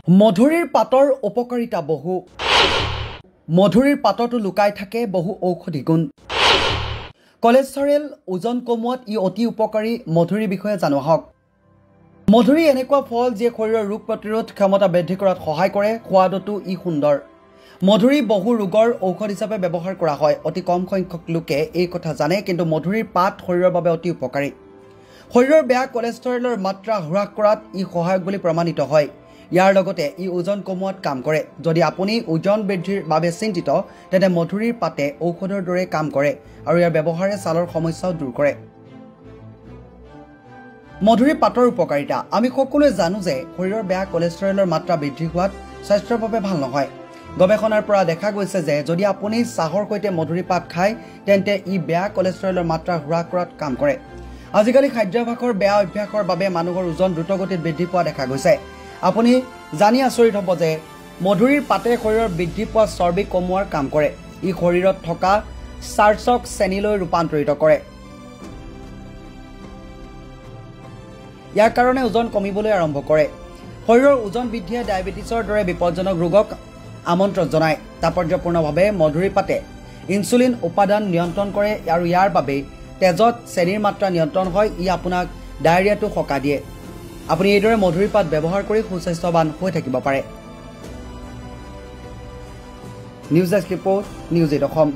মধুৰীৰ পাতৰ উপকাৰিতা বহু। মধুৰীৰ পাততো লুকাই থাকে বহু ঔষধি গুণ। কলেষ্টৰেল ওজন কমোৱাত ই অতি উপকাৰী। মধুৰীৰ বিষয়ে জানো আহক। মধুৰী এনেকুৱা ফল যিয়ে শৰীৰৰ ৰোগ প্ৰতিৰোধ ক্ষমতা বৃদ্ধি কৰাত সহায় কৰে। সোৱাদতো ই সুন্দৰ। মধুৰী বহু ৰোগৰ ঔষধ হিচাপে ব্যৱহাৰ কৰা হয়। অতি কম সংখ্যক লোকে এই কথা জানে, কিন্তু মধুৰীৰ পাত শৰীৰৰ বাবে অতি উপকাৰী। শৰীৰৰ বেয়া কলেষ্টৰেলৰ মাত্ৰা হ্ৰাস কৰাত ই সহায়ক বুলি প্ৰমাণিত হয়। ইয়াৰ লগতে ই ওজন কমোৱাত কাম কৰে। যদি আপুনি ওজন বৃদ্ধিৰ বাবে চিন্তিত, তেন্তে মধুৰীৰ পাতে ঔষধৰ দৰে কাম কৰে আৰু ইয়াৰ ব্যৱহাৰে ছালৰ সমস্যাও দূৰ কৰে। মধুৰীৰ পাতৰ উপকাৰিতা। আমি সকলোৱে জানো যে শৰীৰৰ বেয়া কলেষ্টৰেলৰ মাত্ৰা বৃদ্ধি হোৱাত স্বাস্থ্যৰ বাবে ভাল নহয়। গৱেষণাৰ পৰা দেখা গৈছে যে যদি আপুনি চাহৰ সৈতে মধুৰী পাত খায়, তেন্তে ই বেয়া কলেষ্টৰেলৰ মাত্ৰা হ্ৰাস কৰাত কাম কৰে। আজিকালি খাদ্যাভ্যাসৰ বেয়া অভ্যাসৰ বাবে মানুহৰ ওজন দ্ৰুতগতিত বৃদ্ধি পোৱা দেখা গৈছে। আপুনি জানি আচৰিত হ'ব যে মধুৰীৰ পাতে শৰীৰৰ বৃদ্ধি পোৱা চৰ্বি কমোৱাৰ কাম কৰে। ই শৰীৰত থকা চাৰ্চক চেনিলৈ ৰূপান্তৰিত কৰে। ইয়াৰ কাৰণে ওজন কমিবলৈ আৰম্ভ কৰে। শৰীৰৰ ওজন বৃদ্ধিয়ে ডায়েবেটিছৰ দৰে বিপদজনক ৰোগক আমন্ত্ৰণ জনায়। তাৎপৰ্যপূৰ্ণভাৱে মধুৰীৰ পাতে ইনচুলিন উপাদান নিয়ন্ত্ৰণ কৰে আৰু ইয়াৰ বাবেই তেজত চেনিৰ মাত্ৰা নিয়ন্ত্ৰণ হয়। ই আপোনাক ডায়েৰিয়াটো সকাহ দিয়ে। আপুনি এইদৰে মধুৰীৰ পাত ব্যৱহাৰ কৰি সুস্বাস্থ্যৱান হৈ থাকিব পাৰে। News desk report, news 8 Assam.